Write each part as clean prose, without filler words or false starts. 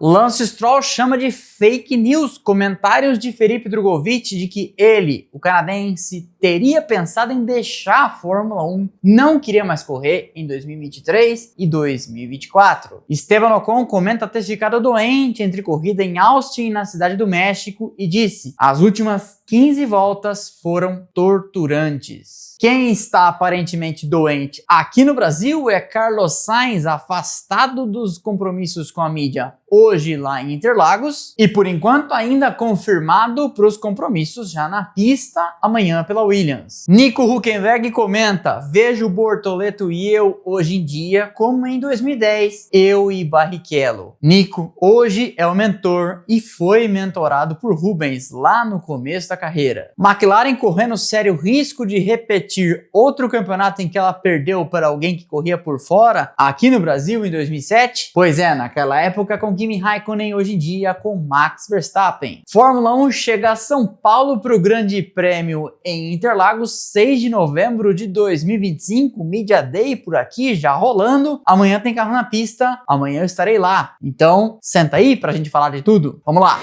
Lance Stroll chama de fake news comentários de Felipe Drugovich de que ele, o canadense, teria pensado em deixar a Fórmula 1, não queria mais correr em 2023 e 2024. Esteban Ocon comenta ter ficado doente entre corrida em Austin e na Cidade do México e disse: as últimas 15 voltas foram torturantes. Quem está aparentemente doente aqui no Brasil é Carlos Sainz, afastado dos compromissos com a mídia hoje lá em Interlagos e por enquanto ainda confirmado para os compromissos já na pista amanhã pela Williams. Nico Hülkenberg comenta: vejo Bortoleto e eu hoje em dia como em 2010, eu e Barrichello. Nico hoje é o mentor e foi mentorado por Rubens lá no começo da carreira. McLaren correndo sério risco de repetir outro campeonato em que ela perdeu para alguém que corria por fora aqui no Brasil em 2007? Pois é, naquela época com Kimi Raikkonen, hoje em dia com Max Verstappen. Fórmula 1 chega a São Paulo para o Grande Prêmio em Interlagos, 6 de novembro de 2025, Media Day por aqui já rolando. Amanhã tem carro na pista, amanhã eu estarei lá. Então, senta aí pra gente falar de tudo. Vamos lá!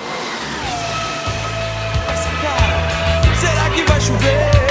Será que vai chover?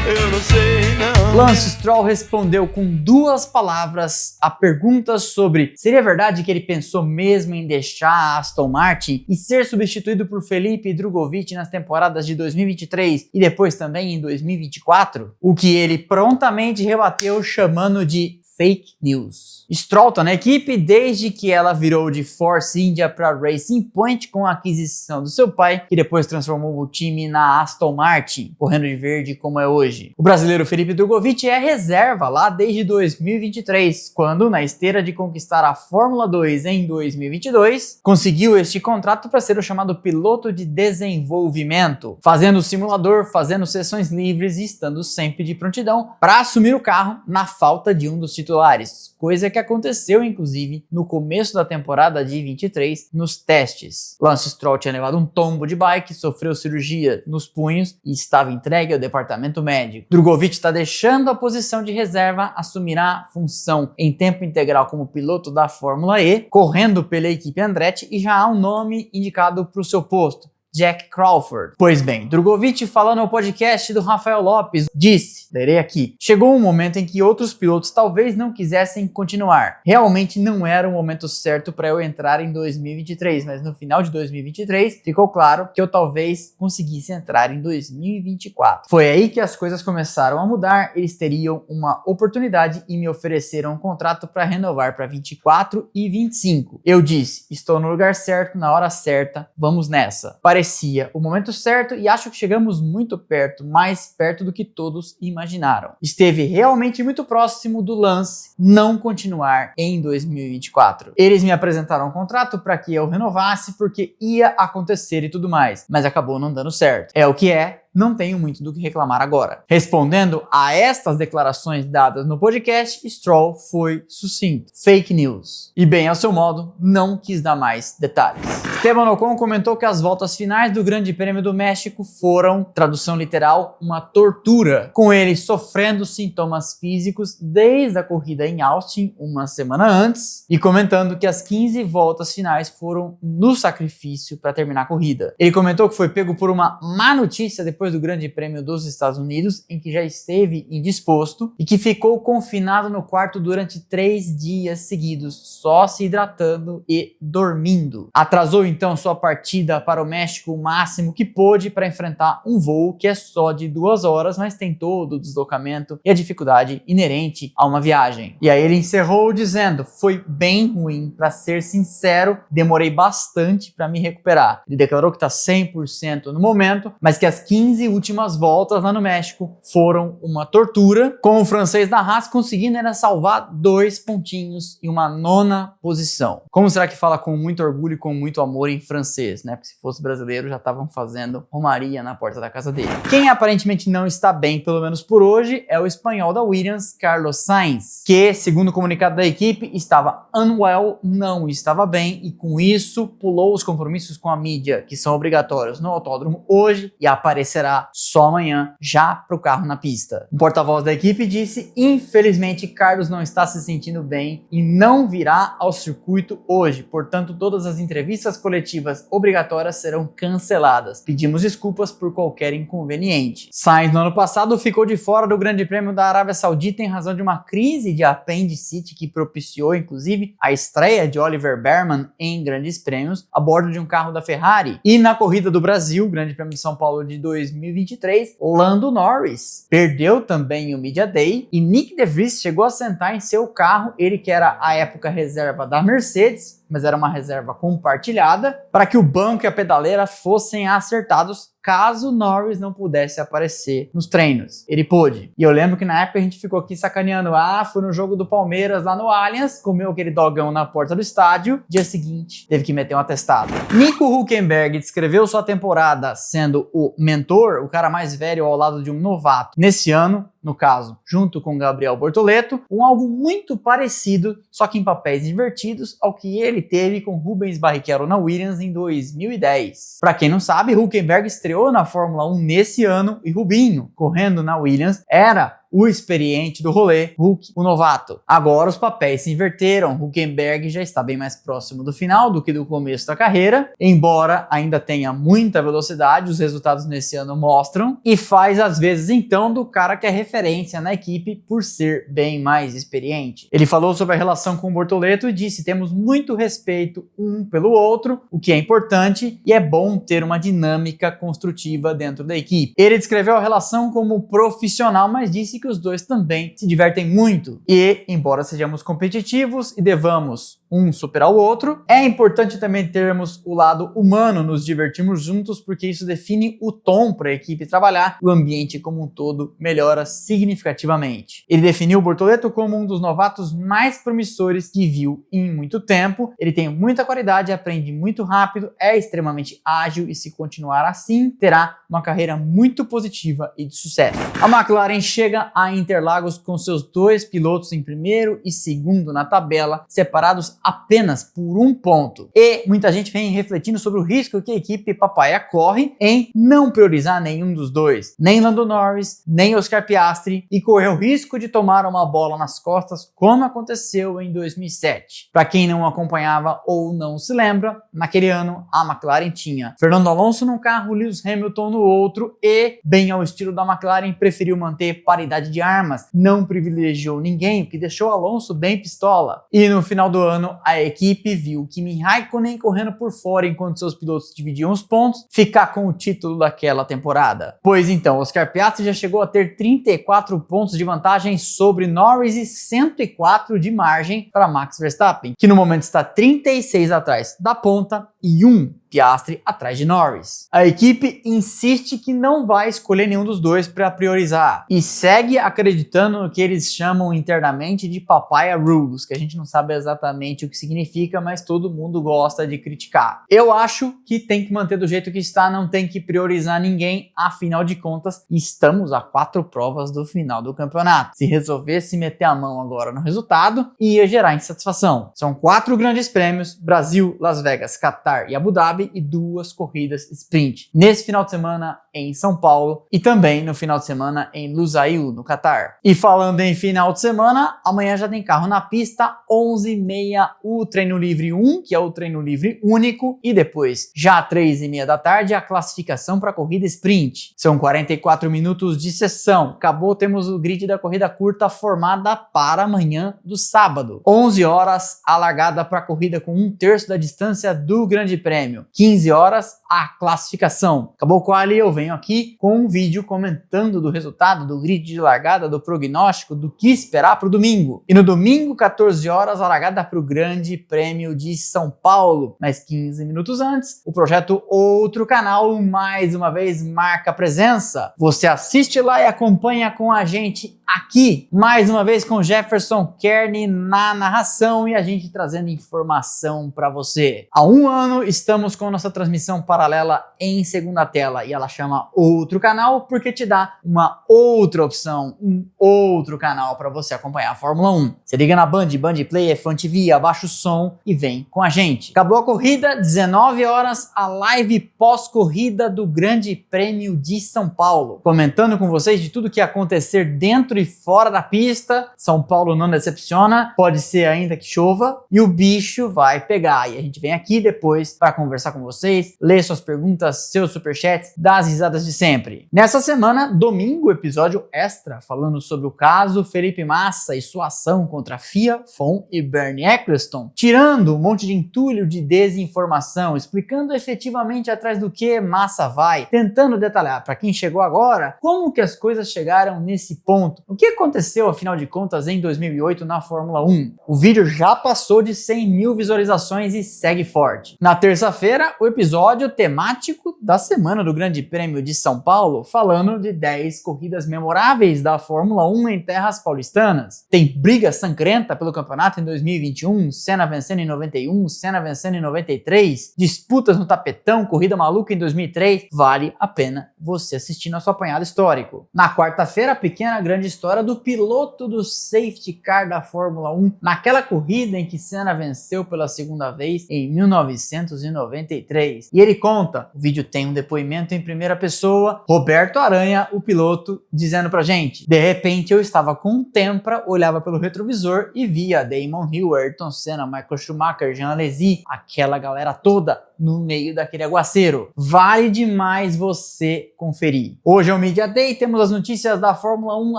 Eu não sei, não. Lance Stroll respondeu com 2 palavras a perguntas sobre seria verdade que ele pensou mesmo em deixar a Aston Martin e ser substituído por Felipe Drugovich nas temporadas de 2023 e depois também em 2024, o que ele prontamente rebateu chamando de fake news. Stroll tá na equipe desde que ela virou de Force India para Racing Point com a aquisição do seu pai, que depois transformou o time na Aston Martin, correndo de verde como é hoje. O brasileiro Felipe Drugovich é reserva lá desde 2023, quando, na esteira de conquistar a Fórmula 2 em 2022, conseguiu este contrato para ser o chamado piloto de desenvolvimento, fazendo simulador, fazendo sessões livres e estando sempre de prontidão para assumir o carro na falta de um dos titulares, coisa que aconteceu inclusive no começo da temporada de 23 nos testes. Lance Stroll tinha levado um tombo de bike, sofreu cirurgia nos punhos e estava entregue ao departamento médico. Drugovich está deixando a posição de reserva, assumirá função em tempo integral como piloto da Fórmula E, correndo pela equipe Andretti, e já há um nome indicado para o seu posto: Jack Crawford. Pois bem, Drugovich, falando no podcast do Rafael Lopes, disse, lerei aqui: chegou um momento em que outros pilotos talvez não quisessem continuar. Realmente não era o momento certo para eu entrar em 2023, mas no final de 2023 ficou claro que eu talvez conseguisse entrar em 2024. Foi aí que as coisas começaram a mudar, eles teriam uma oportunidade e me ofereceram um contrato para renovar para 24 e 25. Eu disse: estou no lugar certo, na hora certa, vamos nessa. Parecia o momento certo e acho que chegamos muito perto, mais perto do que todos imaginaram. Esteve realmente muito próximo do Lance não continuar em 2024. Eles me apresentaram um contrato para que eu renovasse porque ia acontecer e tudo mais, mas acabou não dando certo. É o que é. Não tenho muito do que reclamar agora. Respondendo a estas declarações dadas no podcast, Stroll foi sucinto. Fake news. E bem ao seu modo, não quis dar mais detalhes. Esteban Ocon comentou que as voltas finais do Grande Prêmio do México foram, tradução literal, uma tortura, com ele sofrendo sintomas físicos desde a corrida em Austin, uma semana antes, e comentando que as 15 voltas finais foram no sacrifício para terminar a corrida. Ele comentou que foi pego por uma má notícia depois do Grande Prêmio dos Estados Unidos, em que já esteve indisposto e que ficou confinado no quarto durante 3 dias seguidos, só se hidratando e dormindo. Atrasou então sua partida para o México o máximo que pôde para enfrentar um voo que é só de 2 horas, mas tem todo o deslocamento e a dificuldade inerente a uma viagem. E aí ele encerrou dizendo: foi bem ruim, para ser sincero, demorei bastante para me recuperar. Ele declarou que está 100% no momento, mas que as 15 últimas voltas lá no México foram uma tortura, com o francês da Haas conseguindo ainda salvar 2 pontinhos e uma 9ª posição. Como será que fala com muito orgulho e com muito amor amor em francês, né? Porque se fosse brasileiro já estavam fazendo romaria na porta da casa dele. Quem aparentemente não está bem, pelo menos por hoje, é o espanhol da Williams, Carlos Sainz, que, segundo o comunicado da equipe, estava unwell, não estava bem e com isso pulou os compromissos com a mídia, que são obrigatórios no autódromo hoje e aparecerá só amanhã, já para o carro na pista. O porta-voz da equipe disse: infelizmente Carlos não está se sentindo bem e não virá ao circuito hoje, portanto todas as entrevistas coletivas obrigatórias serão canceladas. Pedimos desculpas por qualquer inconveniente. Sainz no ano passado ficou de fora do Grande Prêmio da Arábia Saudita em razão de uma crise de apendicite que propiciou inclusive a estreia de Oliver Bearman em grandes prêmios a bordo de um carro da Ferrari. E na corrida do Brasil, Grande Prêmio de São Paulo de 2023, Lando Norris perdeu também o Media Day e Nick De Vries chegou a sentar em seu carro, ele que era à época reserva da Mercedes, mas era uma reserva compartilhada, para que o banco e a pedaleira fossem acertados caso Norris não pudesse aparecer nos treinos. Ele pôde. E eu lembro que na época a gente ficou aqui sacaneando. Foi no jogo do Palmeiras lá no Allianz, comeu aquele dogão na porta do estádio. Dia seguinte, teve que meter um atestado. Nico Hülkenberg descreveu sua temporada sendo o mentor, o cara mais velho ao lado de um novato. Nesse ano, no caso, junto com Gabriel Bortoleto, algo muito parecido, só que em papéis invertidos, ao que ele teve com Rubens Barrichello na Williams em 2010. Para quem não sabe, Hülkenberg estreou na Fórmula 1 nesse ano e Rubinho, correndo na Williams, era o experiente do rolê, Hulk, o novato. Agora os papéis se inverteram, Hülkenberg já está bem mais próximo do final do que do começo da carreira, embora ainda tenha muita velocidade, os resultados nesse ano mostram, e faz às vezes então do cara que é referência na equipe por ser bem mais experiente. Ele falou sobre a relação com o Bortoleto e disse: temos muito respeito um pelo outro, o que é importante e é bom ter uma dinâmica construtiva dentro da equipe. Ele descreveu a relação como profissional, mas disse que os dois também se divertem muito. E, embora sejamos competitivos e devamos um superar o outro, é importante também termos o lado humano, nos divertirmos juntos, porque isso define o tom para a equipe trabalhar, o ambiente como um todo melhora significativamente. Ele definiu o Bortoleto como um dos novatos mais promissores que viu em muito tempo. Ele tem muita qualidade, aprende muito rápido, é extremamente ágil e, se continuar assim, terá uma carreira muito positiva e de sucesso. A McLaren chega a Interlagos com seus dois pilotos em primeiro e segundo na tabela, separados apenas por um ponto. E muita gente vem refletindo sobre o risco que a equipe papaya corre em não priorizar nenhum dos dois, nem Lando Norris, nem Oscar Piastri, e correr o risco de tomar uma bola nas costas, como aconteceu em 2007. Para quem não acompanhava ou não se lembra, naquele ano a McLaren tinha Fernando Alonso num carro, Lewis Hamilton no outro e, bem ao estilo da McLaren, preferiu manter paridade de armas, não privilegiou ninguém, o que deixou Alonso bem pistola. E no final do ano, a equipe viu Kimi Raikkonen correndo por fora enquanto seus pilotos dividiam os pontos, ficar com o título daquela temporada. Pois então, Oscar Piastri já chegou a ter 34 pontos de vantagem sobre Norris e 104 de margem para Max Verstappen, que no momento está 36 atrás da ponta e 1 Piastri atrás de Norris. A equipe insiste que não vai escolher nenhum dos dois para priorizar e segue acreditando no que eles chamam internamente de papaya rules, que a gente não sabe exatamente o que significa, mas todo mundo gosta de criticar. Eu acho que tem que manter do jeito que está, não tem que priorizar ninguém, afinal de contas, estamos a 4 provas do final do campeonato. Se resolvesse meter a mão agora no resultado, ia gerar insatisfação. São 4 grandes prêmios, Brasil, Las Vegas, Qatar e Abu Dhabi, e 2 corridas sprint. Nesse final de semana em São Paulo e também no final de semana em Lusail, no Qatar. E falando em final de semana, amanhã já tem carro na pista, 11h30 o treino livre 1, que é o treino livre único, e depois, já às 3h30 da tarde, a classificação para a corrida sprint. São 44 minutos de sessão. Acabou, temos o grid da corrida curta formada para amanhã do sábado. 11 horas, a largada para a corrida com 1/3 da distância do Grande Prêmio. 15 horas, a classificação. Acabou o quali, eu venho aqui com um vídeo comentando do resultado, do grid de largada, do prognóstico, do que esperar para o domingo. E no domingo, 14 horas, a largada para o Grande Prêmio de São Paulo. Mas 15 minutos antes, o projeto Outro Canal, mais uma vez, marca presença. Você assiste lá e acompanha com a gente aqui, mais uma vez com Jefferson Kearney na narração e a gente trazendo informação para você. Há um ano estamos com nossa transmissão paralela em segunda tela e ela chama Outro Canal porque te dá uma outra opção, um outro canal para você acompanhar a Fórmula 1. Você liga na Band Play, F1 TV, abaixa o som e vem com a gente. Acabou a corrida, 19 horas, a live pós-corrida do Grande Prêmio de São Paulo. Comentando com vocês de tudo que ia acontecer dentro e fora da pista. São Paulo não decepciona, pode ser ainda que chova e o bicho vai pegar. E a gente vem aqui depois para conversar com vocês, ler suas perguntas, seus superchats, dar as risadas de sempre. Nessa semana, domingo, episódio extra falando sobre o caso Felipe Massa e sua ação contra FIA, FOM e Bernie Ecclestone, tirando um monte de entulho de desinformação, explicando efetivamente atrás do que Massa vai, tentando detalhar para quem chegou agora como que as coisas chegaram nesse ponto. O que aconteceu, afinal de contas, em 2008 na Fórmula 1? O vídeo já passou de 100 mil visualizações e segue forte. Na terça-feira, o episódio temático da semana do Grande Prêmio de São Paulo, falando de 10 corridas memoráveis da Fórmula 1 em terras paulistanas. Tem briga sangrenta pelo campeonato em 2021, Senna vencendo em 91, Senna vencendo em 93, disputas no tapetão, corrida maluca em 2003. Vale a pena você assistir nosso apanhado histórico. Na quarta-feira, a pequena grande história do piloto do safety car da Fórmula 1, naquela corrida em que Senna venceu pela segunda vez em 1993. E ele conta, o vídeo tem um depoimento em primeira pessoa, Roberto Aranha, o piloto, dizendo pra gente: de repente eu estava com um Tempra, olhava pelo retrovisor e via Damon Hill, Ayrton Senna, Michael Schumacher, Jean Alesi, aquela galera toda no meio daquele aguaceiro. Vale demais você conferir. Hoje é o Media Day, temos as notícias da Fórmula 1,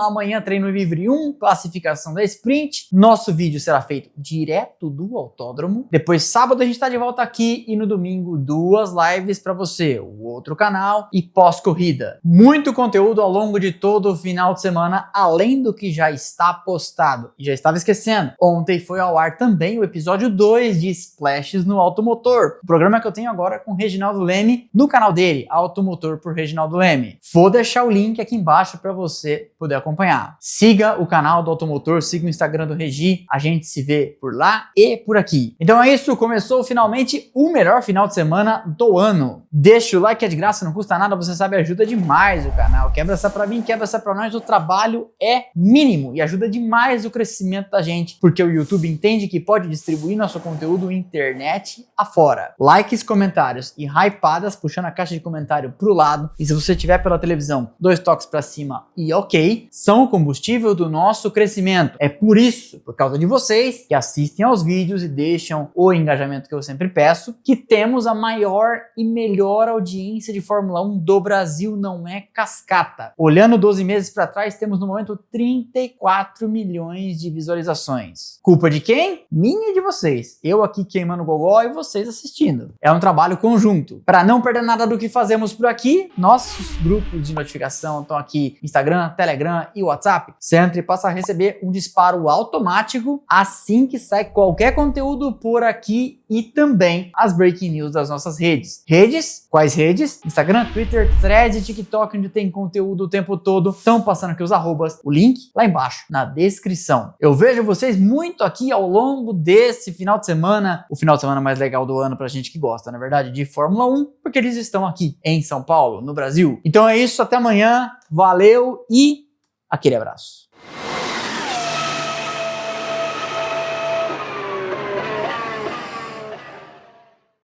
amanhã treino livre 1, classificação da sprint, nosso vídeo será feito direto do autódromo, depois sábado a gente tá de volta aqui e no domingo 2 lives para você, o Outro Canal e pós-corrida. Muito conteúdo ao longo de todo o final de semana, além do que já está postado. E já estava esquecendo, ontem foi ao ar também o episódio 2 de Splashes no Automotor, o programa que eu tenho agora com Reginaldo Leme no canal dele, Automotor por Reginaldo Leme. Vou deixar o link aqui embaixo para você poder acompanhar. Siga o canal do Automotor, siga o Instagram do Regi, a gente se vê por lá e por aqui. Então é isso, começou finalmente o melhor final de semana do ano. Deixa o like, é de graça, não custa nada, você sabe, ajuda demais o canal. Quebra essa pra mim, quebra essa pra nós, o trabalho é mínimo e ajuda demais o crescimento da gente, porque o YouTube entende que pode distribuir nosso conteúdo internet afora. Likes, comentários e hypadas, puxando a caixa de comentário pro lado, e se você tiver pela televisão, 2 toques pra cima e ok, são o combustível do nosso crescimento. É por isso, por causa de vocês que assistem aos vídeos e deixam o engajamento que eu sempre peço, que temos a maior e melhor audiência de Fórmula 1 do Brasil, não é cascata. Olhando 12 meses para trás, temos no momento 34 milhões de visualizações. Culpa de quem? Minha e de vocês. Eu aqui queimando o gogó e vocês assistindo. É um trabalho conjunto. Para não perder nada do que fazemos por aqui, nossos grupos de notificação estão aqui, Instagram, Telegram e WhatsApp. Você entra e passa a receber um disparo automático assim que sai qualquer conteúdo por aqui e também as breaking news das nossas redes. Redes? Quais redes? Instagram, Twitter, Threads e TikTok, onde tem conteúdo o tempo todo. Estão passando aqui os arrobas, o link lá embaixo na descrição. Eu vejo vocês muito aqui ao longo desse final de semana, o final de semana mais legal do ano pra gente que gosta, na verdade, de Fórmula 1, porque eles estão aqui em São Paulo, no Brasil. Então é isso, até amanhã, valeu e aquele abraço.